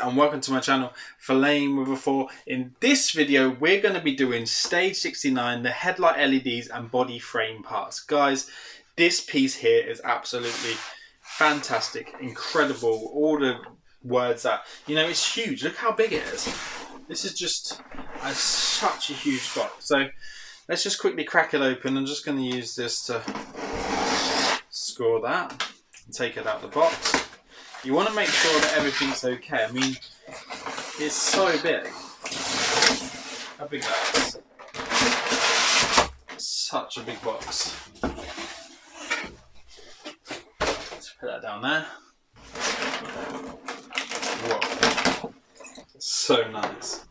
and welcome to my channel, Filleting with a 4. In this video, we're going to be doing stage 69, the headlight LEDs and body frame parts. Guys, this piece here is absolutely fantastic, incredible. All the words that, you know, it's huge. Look how big it is. This is just such a huge box. So let's just quickly crack it open. I'm just going to use this to score that and take it out of the box. You want to make sure that everything's okay. I mean, it's so big. How big that is? Such a big box. Let's put that down there. Whoa. So nice.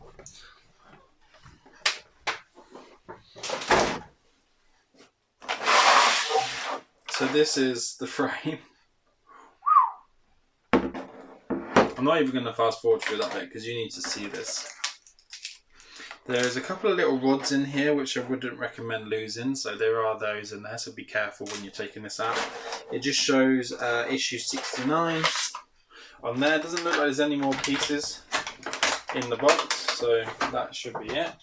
So this is the frame. I'm not even going to fast forward through that bit because you need to see this. There's a couple of little rods in here which I wouldn't recommend losing, so there are those in there, so be careful when you're taking this out. It just shows issue 69 on there. Doesn't look like there's any more pieces in the box, so that should be it.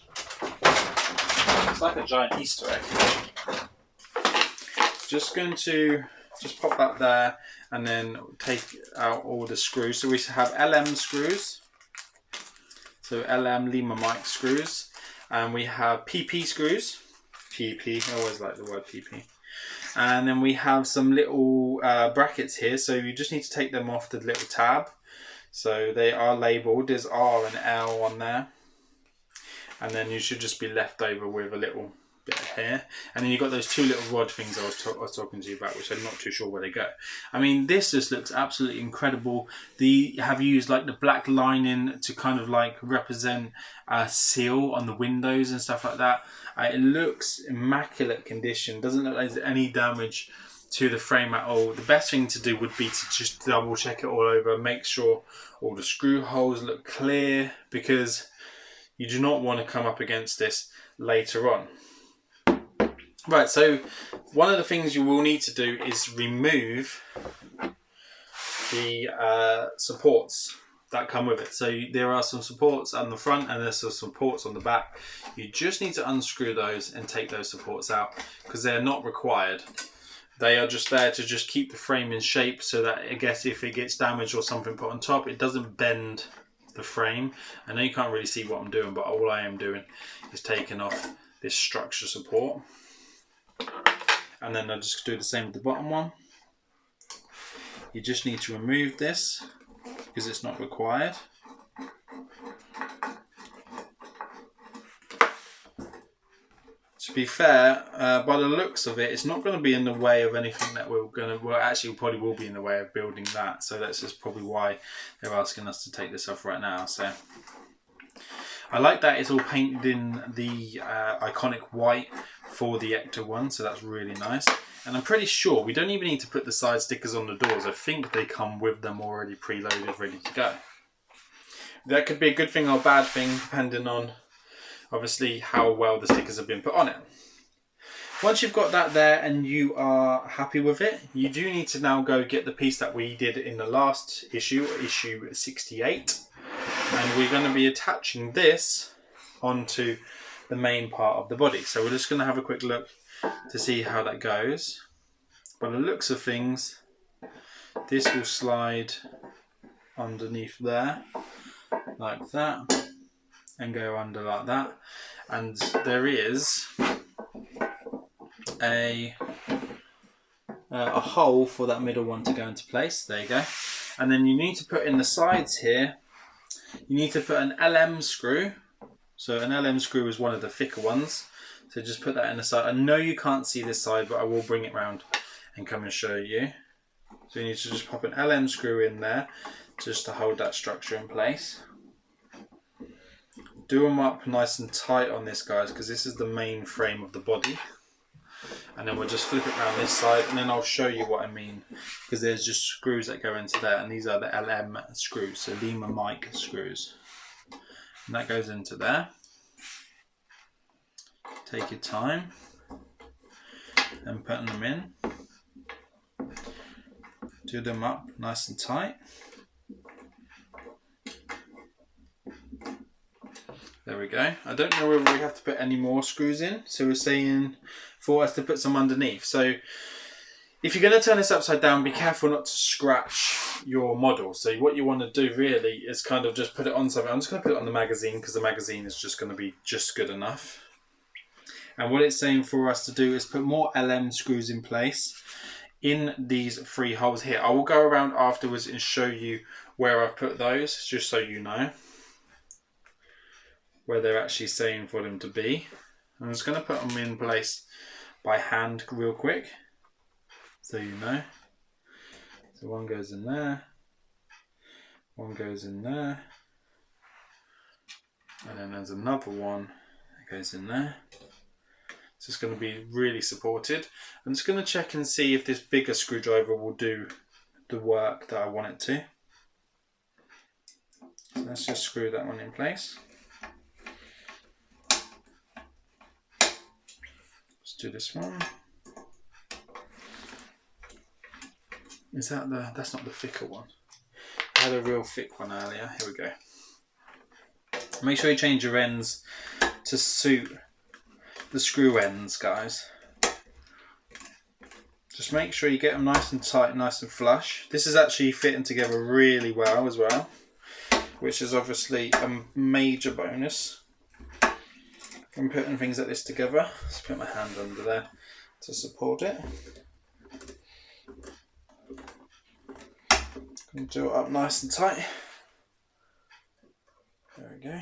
It's like a giant Easter egg. Just going to pop that there and then take out all the screws. So we have LM screws, so LM Lima Mike screws, and we have PP screws. PP, I always like the word PP. And then we have some little brackets here, so you just need to take them off the little tab. So they are labelled, there's R and L on there. And then you should just be left over with a little bit here, and then you've got those two little rod things I was talking to you about, which I'm not too sure where they go. I mean, this just looks absolutely incredible. They have used like the black lining to kind of like represent a seal on the windows and stuff like that. It looks immaculate condition. Doesn't look like there's any damage to the frame at all. The best thing to do would be to just double check it all over, make sure all the screw holes look clear, because you do not want to come up against this later on. Right, so one of the things you will need to do is remove the supports that come with it. So there are some supports on the front and there's some supports on the back. You just need to unscrew those and take those supports out because they're not required. They are just there to just keep the frame in shape so that, I guess, if it gets damaged or something put on top, it doesn't bend the frame. I know you can't really see what I'm doing, but all I am doing is taking off this structure support. And then I'll just do the same with the bottom one. You just need to remove this because it's not required. To be fair, by the looks of it, it's not going to be in the way of anything that we're going to, well, actually probably will be in the way of building that. So that's just probably why they're asking us to take this off right now. So I like that it's all painted in the iconic white for the Ecto-1, so that's really nice. And I'm pretty sure we don't even need to put the side stickers on the doors. I think they come with them already preloaded, ready to go. That could be a good thing or a bad thing, depending on, obviously, how well the stickers have been put on it. Once you've got that there and you are happy with it, you do need to now go get the piece that we did in the last issue, issue 68. And we're going to be attaching this onto the main part of the body. So we're just going to have a quick look to see how that goes. By the looks of things, this will slide underneath there, like that, and go under like that. And there is a hole for that middle one to go into place. There you go. And then you need to put in the sides here, you need to put an LM screw. So an LM screw is one of the thicker ones. So just put that in the side. I know you can't see this side, but I will bring it round and come and show you. So you need to just pop an LM screw in there just to hold that structure in place. Do them up nice and tight on this, guys, because this is the main frame of the body. And then we'll just flip it around this side and then I'll show you what I mean, because there's just screws that go into there, and these are the LM screws, so Lima Mike screws. And that goes into there. Take your time and putting them in. Do them up nice and tight. There we go. I don't know whether we have to put any more screws in. So we're saying for us to put some underneath. So if you're going to turn this upside down, be careful not to scratch your model. So what you want to do really is kind of just put it on something. I'm just going to put it on the magazine because the magazine is just going to be just good enough. And what it's saying for us to do is put more LM screws in place in these 3 holes here. I will go around afterwards and show you where I've put those, just so you know where they're actually saying for them to be. I'm just going to put them in place by hand real quick, so you know. So one goes in there, one goes in there, and then there's another one that goes in there. So it's going to be really supported. I'm just going to check and see if this bigger screwdriver will do the work that I want it to. So let's just screw that one in place. Let's do this one. Is that the, that's not the thicker one. I had a real thick one earlier. Here we go. Make sure you change your ends to suit the screw ends, guys. Just make sure you get them nice and tight, nice and flush. This is actually fitting together really well as well, which is obviously a major bonus from putting things like this together. Let's put my hand under there to support it. And do it up nice and tight. There we go.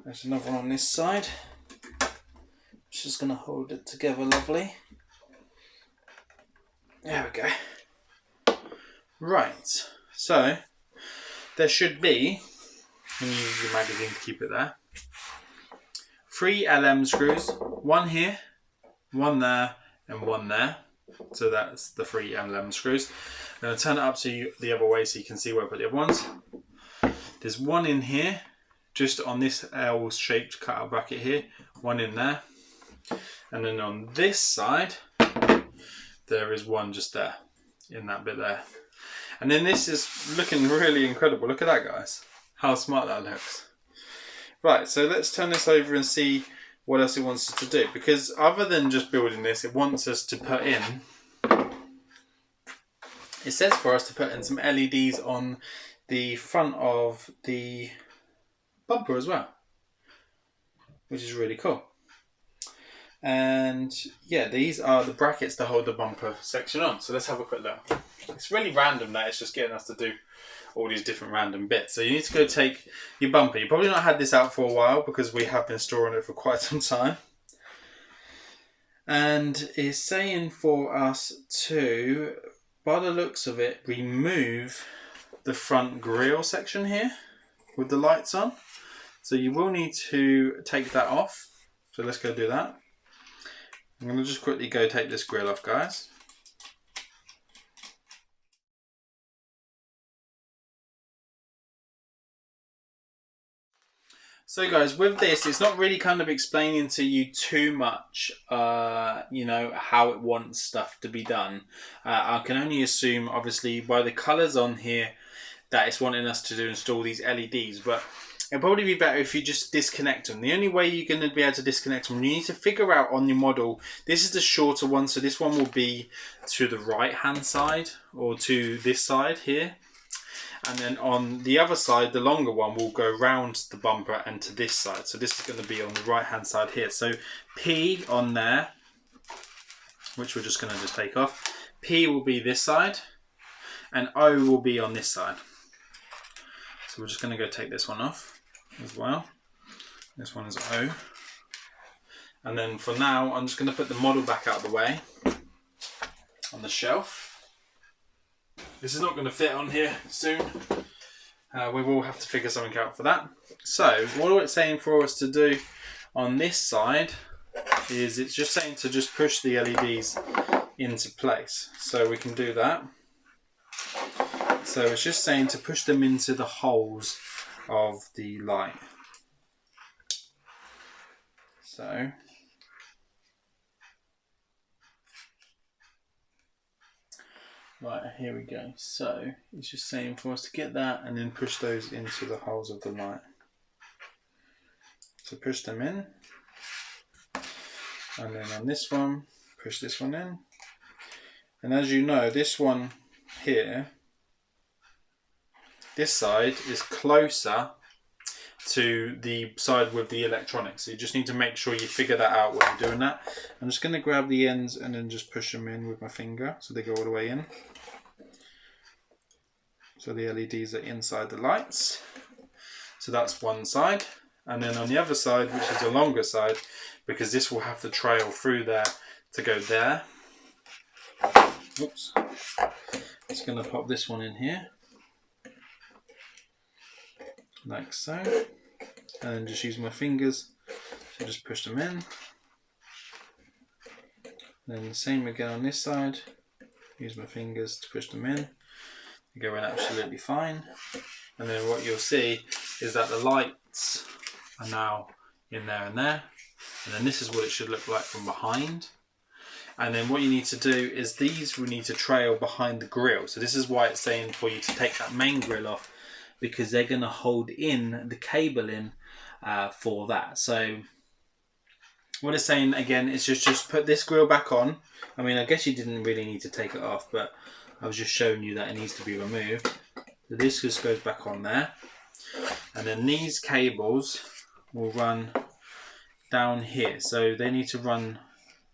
There's another one on this side. Just going to hold it together lovely. There we go. Right, so there should be, and you use your magazine to keep it there, 3 LM screws, one here, one there, and one there. So that's the 3 LM screws. I'm going to turn it up to you the other way so you can see where I put the other ones. There's one in here, just on this L-shaped cutout bracket here, one in there. And then on this side, there is one just there, in that bit there. And then this is looking really incredible. Look at that, guys. How smart that looks. Right, so let's turn this over and see what else it wants us to do. Because other than just building this, it wants us to put in, it says for us to put in some LEDs on the front of the bumper as well, which is really cool. And yeah, these are the brackets to hold the bumper section on. So let's have a quick look. It's really random that it's just getting us to do all these different random bits. So you need to go take your bumper. You've probably not had this out for a while because we have been storing it for quite some time. And it's saying for us to, by the looks of it, remove the front grille section here with the lights on. So you will need to take that off. So let's go do that. I'm going to just quickly go take this grille off, guys. So guys, with this, it's not really kind of explaining to you too much, you know, how it wants stuff to be done. I can only assume, obviously, by the colours on here, that it's wanting us to install these LEDs, but it'll probably be better if you just disconnect them. The only way you're going to be able to disconnect them, you need to figure out on your model, this is the shorter one, so this one will be to the right hand side, or to this side here. And then on the other side, the longer one will go round the bumper and to this side. So this is going to be on the right hand side here. So P on there, which we're just going to just take off. P will be this side and O will be on this side. So we're just going to go take this one off as well. This one is O. And then for now, I'm just going to put the model back out of the way on the shelf. This is not going to fit on here soon. We will have to figure something out for that. So what it's saying for us to do on this side is it's just saying to just push the LEDs into place. So we can do that. So it's just saying to push them into the holes of the light. So right, here we go. So it's just saying for us to get that and then push those into the holes of the light. So push them in. And then on this one, push this one in. And as you know, this one here, this side is closer to the side with the electronics. So you just need to make sure you figure that out when you're doing that. I'm just going to grab the ends and then just push them in with my finger so they go all the way in. So the LEDs are inside the lights. So that's one side. And then on the other side, which is the longer side, because this will have to trail through there to go there. Oops. Just going to pop this one in here. Like so. And then just use my fingers to just push them in. Then the same again on this side. Use my fingers to push them in. They go in absolutely fine. And then what you'll see is that the lights are now in there and there. And then this is what it should look like from behind. And then what you need to do is these will need to trail behind the grille. So this is why it's saying for you to take that main grille off, because they're going to hold in the cable in for that. So what it's saying again is just put this grille back on. I mean, I guess you didn't really need to take it off, but I was just showing you that it needs to be removed. So this just goes back on there. And then these cables will run down here. So they need to run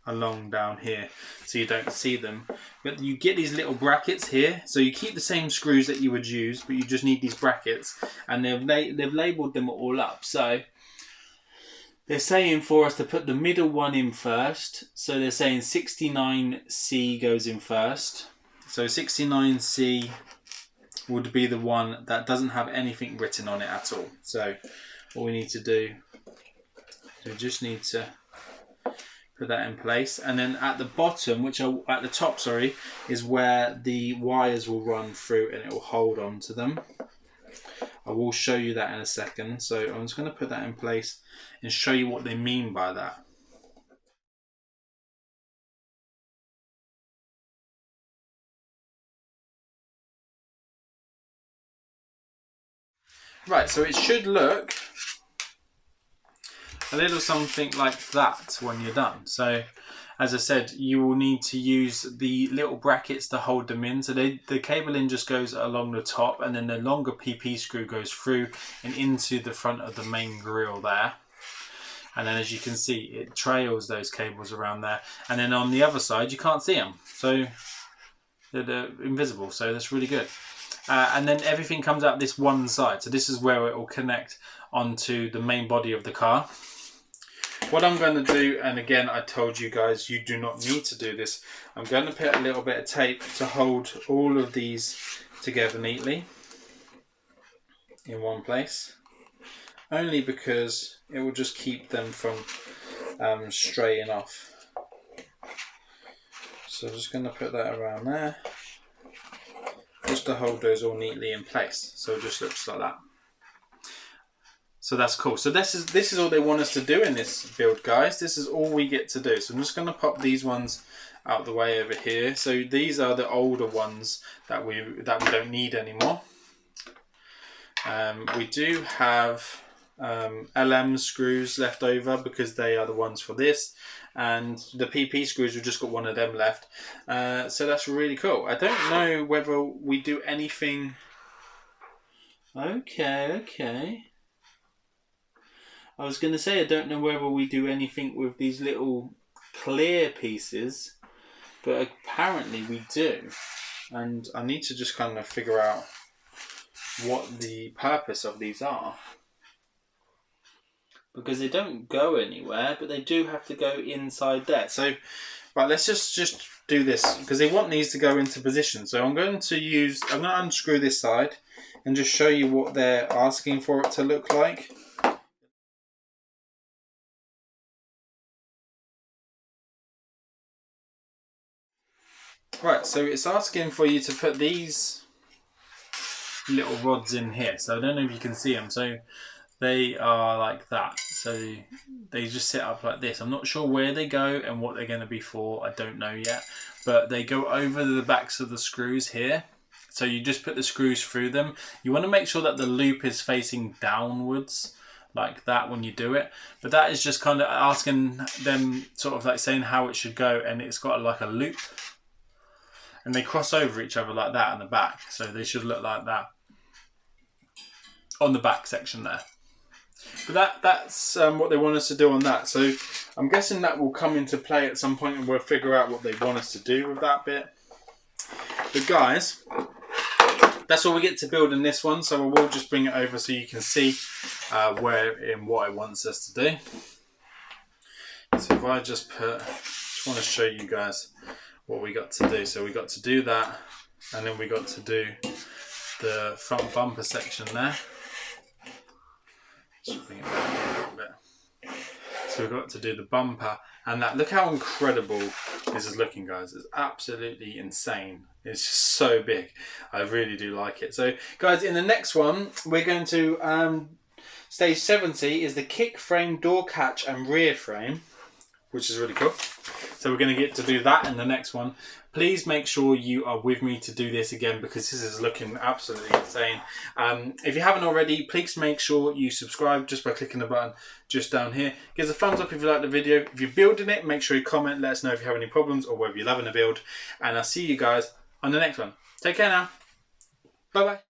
along down here so you don't see them. But you get these little brackets here. So you keep the same screws that you would use, but you just need these brackets. And they've labelled them all up. So they're saying for us to put the middle one in first. So they're saying 69C goes in first. So 69C would be the one that doesn't have anything written on it at all. So all we need to do is we just need to put that in place. And then at the bottom, at the top, sorry, is where the wires will run through and it will hold on to them. I will show you that in a second. So I'm just going to put that in place and show you what they mean by that. Right, so it should look a little something like that when you're done. So as I said, you will need to use the little brackets to hold them in. So the cabling just goes along the top, and then the longer PP screw goes through and into the front of the main grille there. And then as you can see, it trails those cables around there. And then on the other side, you can't see them. So they're invisible. So that's really good. And then everything comes out this one side. So this is where it will connect onto the main body of the car. What I'm going to do, and again, I told you guys, you do not need to do this. I'm going to put a little bit of tape to hold all of these together neatly in one place. Only because it will just keep them from straying off. So I'm just going to put that around there, just to hold those all neatly in place. So it just looks like that. So that's cool. So this is all they want us to do in this build, guys. This is all we get to do. So I'm just going to pop these ones out the way over here. So these are the older ones that we don't need anymore. We do have LM screws left over because they are the ones for this, and the PP screws, we've just got one of them left. So that's really cool. I don't know whether we do anything. Okay. I was going to say, I don't know whether we do anything with these little clear pieces, but apparently we do. And I need to just kind of figure out what the purpose of these are. Because they don't go anywhere, but they do have to go inside there. So, right, let's just do this, because they want these to go into position. So I'm going to unscrew this side and just show you what they're asking for it to look like. Right, so it's asking for you to put these little rods in here. So I don't know if you can see them. So they are like that. So they just sit up like this. I'm not sure where they go and what they're going to be for. I don't know yet. But they go over the backs of the screws here. So you just put the screws through them. You want to make sure that the loop is facing downwards. like that when you do it. But that is just kind of asking them, sort of like saying how it should go, and it's got like a loop. And they cross over each other like that on the back. So they should look like that on the back section there. But that's what they want us to do on that. So I'm guessing that will come into play at some point, and we'll figure out what they want us to do with that bit. But guys, that's all we get to build in this one. So I will just bring it over so you can see what it wants us to do. So if I just want to show you guys what we got to do. So we got to do that, and then we got to do the front bumper section there. Just bring it back a little bit. So we've got to do the bumper and that. Look how incredible this is looking, guys. It's absolutely insane. It's just so big. I really do like it. So guys, in the next one, we're going to stage 70 is the kick frame, door catch and rear frame, which is really cool. So we're going to get to do that in the next one. Please make sure you are with me to do this again, because this is looking absolutely insane. If you haven't already, please make sure you subscribe just by clicking the button just down here. Give us a thumbs up if you like the video. If you're building it, make sure you comment. Let us know if you have any problems or whether you're loving the build. And I'll see you guys on the next one. Take care now. Bye-bye.